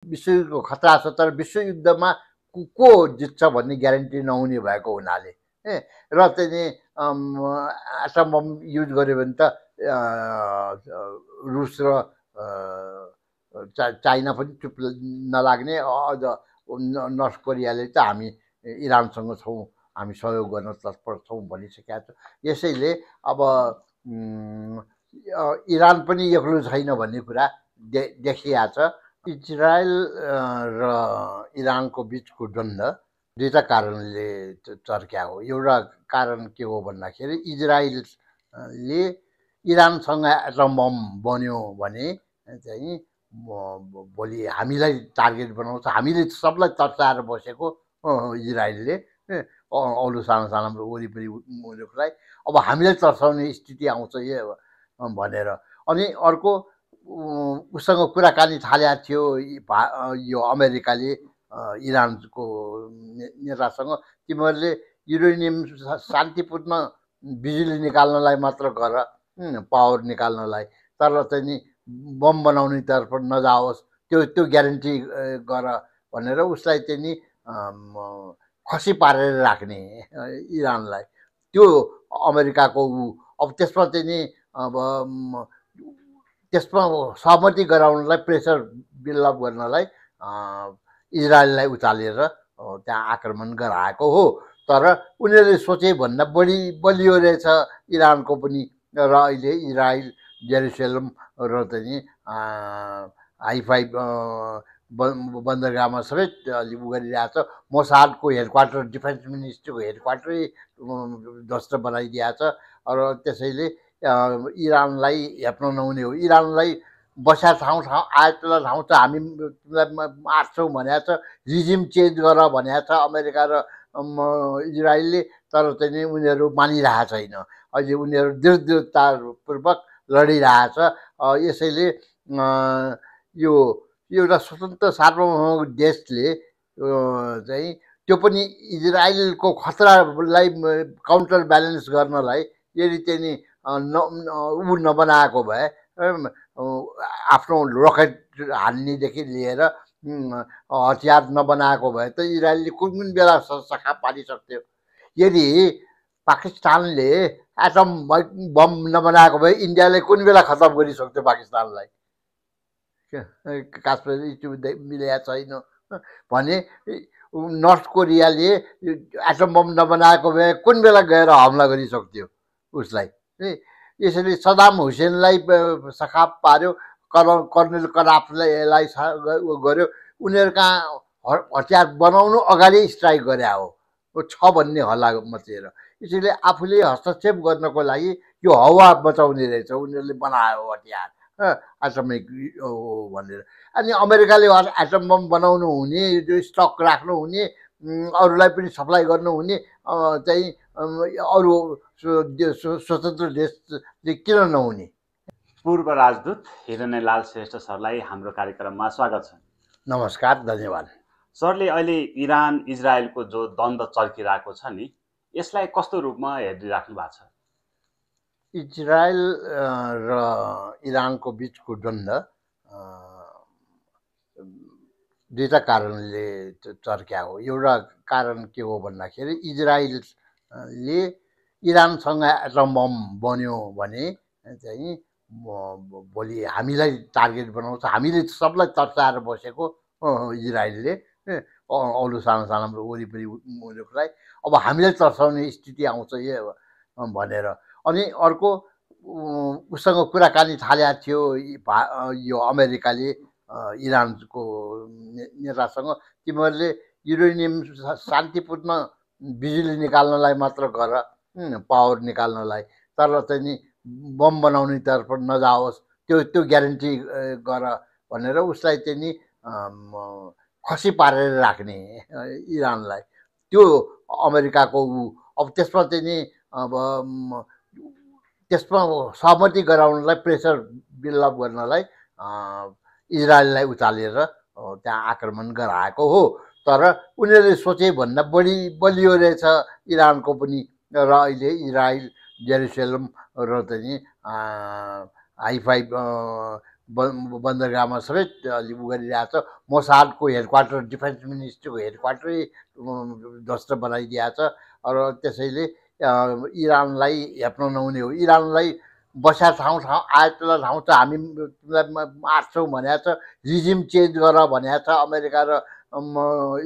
विश्वयुद्धको खतरा छ, तर विश्वयुद्धमा को जित्छ भन्ने ग्यारेन्टी नहुने भएको हुनाले र चाहिँ नि एटम बम युज गर्यो भने त रुस र चाइना पनि चुप नलाग्ने, अझ नर्थ कोरियाले त हामी इरानसँग छौँ, हामी सहयोग गर्न तत्पर छौँ भनिसकेका छ। यसैले अब इरान पनि एक्लो छैन भन्ने कुरा देखिया छ। इजरायल र इरानको बिचको द्वन्द्व दुईटा कारणले चर्क्या हो। एउटा कारण के हो भन्दाखेरि इजरायलले इरानसँग एटम बम बन्यो भने चाहिँ भोलि हामीलाई टार्गेट बनाउँछ। हामीले सबलाई तर्साएर बसेको इजरायलले अरू सानो सानो वरिपरि मुलुकलाई अब हामीलाई तर्साउने स्थिति आउँछ भनेर। अनि अर्को उसँग कुराकानी थालेको थियो यो अमेरिकाले इरानको नेतासँग, तिमीहरूले युरेनियम शान्तिपूर्ण बिजुली निकाल्नलाई मात्र गर, पावर निकाल्नलाई, तर चाहिँ नि बम बनाउनेतर्फ नजाओस्, त्यो ग्यारेन्टी गर भनेर उसलाई चाहिँ नि खसी पारेर राख्ने इरानलाई। त्यो अमेरिकाको अब त्यसमा चाहिँ नि अब त्यसमा सहमति गराउनलाई, प्रेसर बिल्डअप गर्नलाई इजरायललाई उचालेर त्यहाँ आक्रमण गराएको हो। तर उनीहरूले सोचे भन्दा बढी बलियो रहेछ इरानको पनि। र अहिले इजरायल जेरुसलेम र चाहिँ हाइफाई बन्दरगाहमा सबै गरिरहेछ। मोसादको हेडक्वार्टर, डिफेन्स मिनिस्ट्रीको हेडक्वार्टरै ध्वस्त बनाइदिएको छ। र त्यसैले इरानलाई हेप्न नहुने हो। इरानलाई बस्या ठाउँ आएतला ठाउँ त हामी मार्छौँ भनेको छ, रिजिम चेन्ज गर भनेको छ अमेरिका र इजरायलले, तर चाहिँ नि उनीहरू मानिरहेको छैन। अहिले उनीहरू दृढतापूर्वक लडिरहेछ। यसैले यो एउटा स्वतन्त्र सार्वभौमिक देशले चाहिँ त्यो पनि इजरायलको खतरालाई काउन्टर ब्यालेन्स गर्नलाई यदि चाहिँ नि ऊ नबनाएको भए, आफ्नो रकेट हान्नेदेखि लिएर हतियार नबनाएको भए त इजरायलले कुन कुन बेला सखा पारिसक्थ्यो। यदि पाकिस्तानले एटम बम नबनाएको भए इन्डियाले कुन बेला खतम गरिसक्थ्यो पाकिस्तानलाई। काश्मीर इस्यु मिलेको छैन भने नर्थ कोरियाले एटम बम नबनाएको भए कुन बेला गएर हमला गरिसक्थ्यो उसलाई। यसरी सदाम हुसेनलाई सखाप पार्यो, कर्नेल कराफलाई गर्यो। उनीहरू कहाँ हतियार बनाउनु अगाडि स्ट्राइक गरे हो छ भन्ने हल्ला मचेर। यसैले आफूले हस्तक्षेप गर्नको लागि यो हावा बचाउने रहेछ, उनीहरूले बनायो हतियार एटमिक भनेर। अनि अमेरिकाले एटम बम बनाउनु हुने, स्टक राख्नु हुने, अरूलाई पनि सप्लाई गर्नु हुने चाहिँ अरू स्वतन्त्र देशले किन नहुने। पूर्व राजदूत हिरण्यलाल श्रेष्ठ सरलाई हाम्रो कार्यक्रममा स्वागत छ। नमस्कार, धन्यवाद। सरले अहिले इरान इजरायलको जो द्वन्द्व चर्किरहेको छ नि, यसलाई कस्तो रूपमा हेरिराख्नु भएको छ? इजरायल र इरानको बिचको द्वन्द्व दुईटा कारणले चर्क्या हो। एउटा कारण के हो भन्दाखेरि इजरायलले इरानसँग एटम बम बन्यो भने चाहिँ भोलि हामीलाई टार्गेट बनाउँछ। हामीले सबलाई तर्साएर बसेको इजरायलले अरू सानो सानो वरिपरि मुलुकलाई अब हामीलाई तर्साउने स्थिति आउँछ भनेर। अनि अर्को उसँग कुराकानी थालेको थियो यो अमेरिकाले इरानको नेतासँग, तिमीहरूले युरेनियम शान्तिपूर्ण बिजुली निकाल्नलाई मात्र गर, पावर निकाल्नलाई, तर चाहिँ नि बम बनाउनेतर्फ नजाओस्, त्यो ग्यारेन्टी गर भनेर उसलाई चाहिँ नि खसी पारेर राख्ने इरानलाई। त्यो अमेरिकाको अब त्यसमा चाहिँ नि अब त्यसमा सहमति गराउनलाई, प्रेसर बिल्डअप गर्नलाई इजरायललाई उचालेर त्यहाँ आक्रमण गराएको हो। तर उनीहरूले सोचे भन्दा बढी बलियो रहेछ इरानको पनि। र अहिले इजरायल जेरुसलेम र चाहिँ हाइफाई बन्दरगाहमा सबै उ गरिरहेछ। मोसादको हेडक्वार्टर, डिफेन्स मिनिस्ट्रीको हेडक्वार्टरै ध्वस्त बनाइदिएको छ। र त्यसैले इरानलाई हेप्न नहुने हो। इरानलाई बस्या ठाउँ आएतला ठाउँ छ, हामी तिमीलाई मार्छौँ भनेको छ, रिजिम चेन्ज गर भनेको छ अमेरिका र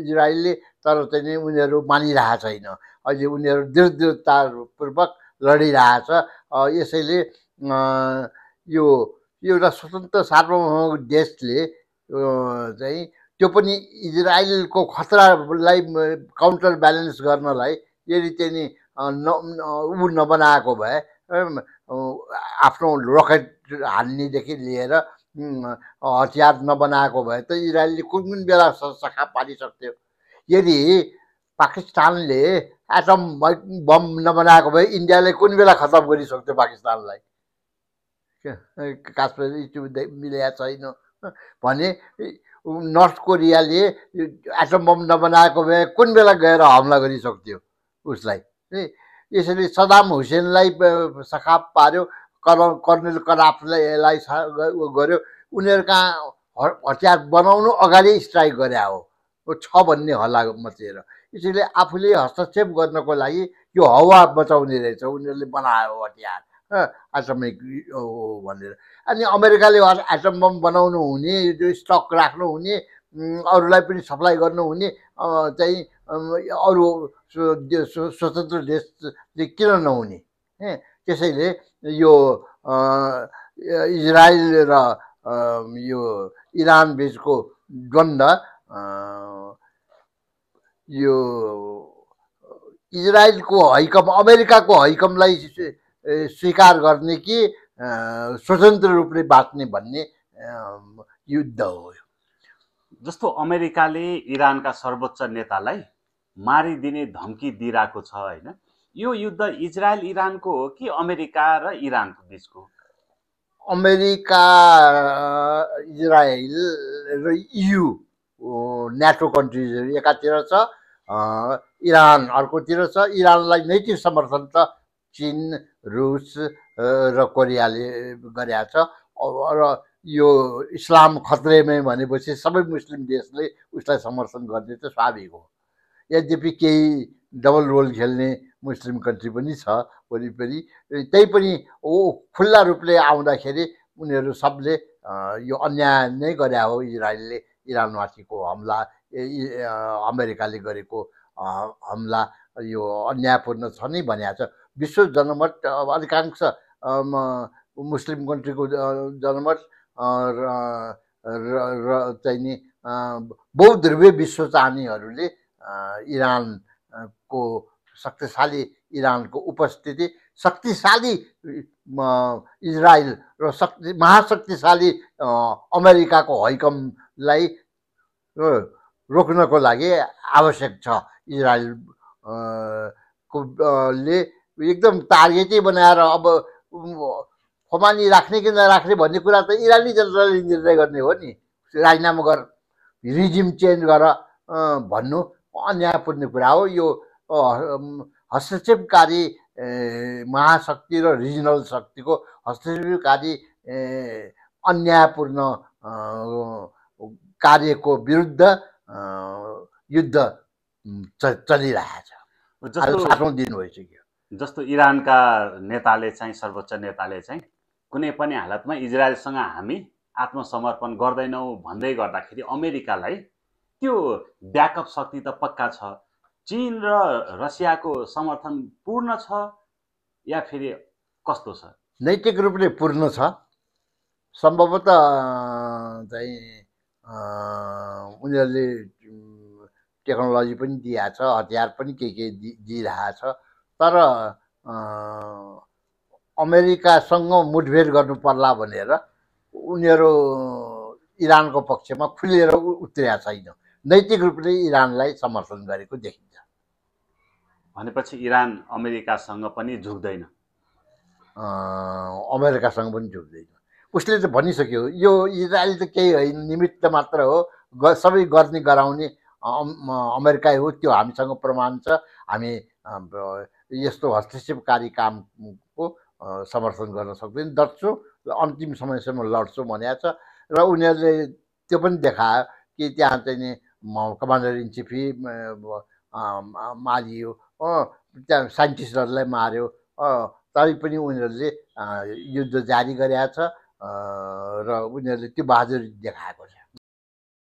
इजरायलले। तर चाहिँ नि उनीहरू मानिरहेको छैन। अहिले उनीहरू दृढतापूर्वक लडिरहेछ। यसैले यो एउटा स्वतन्त्र सार्वभौमिक देशले चाहिँ त्यो पनि इजरायलको खतरालाई काउन्टर ब्यालेन्स गर्नलाई यदि चाहिँ नि ऊ नबनाएको भए, आफ्नो रकेट हान्नेदेखि लिएर हतियार नबनाएको भए त इजरायलले कुन बेला सखा पारिसक्थ्यो। यदि पाकिस्तानले एटम बम नबनाएको भए इन्डियाले कुन बेला खतम गरिसक्थ्यो पाकिस्तानलाई। काश्मीर इस्यु मिलेको छैन भने नर्थ कोरियाले एटम बम नबनाएको भए कुन बेला गएर हमला गरिसक्थ्यो उसलाई। यसरी सदाम हुसेनलाई सखाप पार्यो, कर्नेल कराफलाई गर्यो। उनीहरू कहाँ हतियार बनाउनु अगाडि स्ट्राइक गरे हो छ भन्ने हल्ला मचेर। यसैले आफूले हस्तक्षेप गर्नको लागि यो हावा बचाउने रहेछ, उनीहरूले बनायो हतियार एटमिक भनेर। अनि अमेरिकाले एटम बम बनाउनु हुने, स्टक राख्नु हुने, अरूलाई पनि सप्लाई गर्नु हुने चाहिँ अरू स्वतन्त्र देश चाहिँ किन नहुने। त्यसैले यो इजरायल र यो इरान बिचको द्वन्द्व यो इजरायलको हैकम, अमेरिकाको हैकमलाई स्वीकार गर्ने कि स्वतन्त्र रूपले बाँच्ने भन्ने युद्ध हो। जस्तो अमेरिकाले इरानका सर्वोच्च नेतालाई मारिदिने धम्की दिइरहेको छ होइन, यो युद्ध इजरायल इरानको हो कि अमेरिका र इरानको बिचको? अमेरिका, इजरायल र EU नेटो कन्ट्रिजहरू एकातिर छ, इरान अर्कोतिर छ। इरानलाई नैतिक समर्थन त चीन, रुस र कोरियाले गरेका छ। र यो इस्लाम खतरेमै भनेपछि सबै मुस्लिम देशले उसलाई समर्थन गर्ने त स्वाभाविक हो। यद्यपि केही डबल रोल खेल्ने मुस्लिम कन्ट्री पनि छ वरिपरि, त्यही पनि खुल्ला रूपले आउँदाखेरि उनीहरू सबले यो अन्याय नै गरे हो। इजरायलले इरानमाथिको हमला, अमेरिकाले गरेको हमला यो अन्यायपूर्ण छ नै भनेको छ। विश्व जनमत अधिकांश मुस्लिम कन्ट्रीको जनमत र चाहिँ नि बहुध्रुवीय विश्व चाहनेहरूले इरानको शक्तिशाली इरानको उपस्थिति, शक्तिशाली इजरायल र महाशक्तिशाली अमेरिकाको हैकमलाई रोक्नको लागि आवश्यक छ। इजरायल ले एकदम टार्गेटै बनाएर अब खोमानी राख्ने कि नराख्ने भन्ने कुरा त इरानी जनताले निर्णय गर्ने हो नि। राजीनामा गर, रिजिम चेन्ज गर भन्नु अन्यायपूर्ण कुरा हो। यो हस्तक्षेपकारी महाशक्ति र रिजनल शक्तिको हस्तक्षेपकारी अन्यायपूर्ण कार्यको विरुद्ध युद्ध चलिरहेछ। सातौं दिन भइसक्यो। जस्तो इरानका नेताले चाहिँ, सर्वोच्च नेताले चाहिँ कुनै पनि हालतमा इजरायलसँग हामी आत्मसमर्पण गर्दैनौँ भन्दै गर्दाखेरि अमेरिकालाई त्यो ब्याकअप शक्ति त पक्का छ। चीन र रसियाको समर्थन पूर्ण छ या फेरि कस्तो छ? नैतिक रूपले पूर्ण छ। सम्भवतः चाहिँ उनीहरूले टेक्नोलोजी पनि दिएको छ, हतियार पनि के दिइरहेछ। तर अमेरिकासँग मुठभेड गर्नु पर्ला भनेर उनीहरू इरानको पक्षमा खुलेर उत्रिया छैन। नैतिक रूपले इरानलाई समर्थन गरेको देखिन्छ। भनेपछि इरान अमेरिकासँग पनि झुक्दैन? अमेरिकासँग पनि झुक्दैन। उसले त भनिसक्यो यो इजरायल त केही होइन, निमित्त मात्र हो, सबै गर्ने गराउने अमेरिकै हो, त्यो हामीसँग प्रमाण छ। हामी यस्तो हस्तक्षेपकारी कामको समर्थन गर्न सक्दैन, डट्छौँ अन्तिम समयसम्म लड्छु भनेको छ र उनीहरूले त्यो पनि देखायो कि त्यहाँ चाहिँ नि कमान्डर इन चिफ मारियो हो, त्यहाँ साइन्टिस्टहरूलाई मार्यो तैपनि उनीहरूले युद्ध जारी गरेका छ र उनीहरूले त्यो बहादुरी देखाएको छ।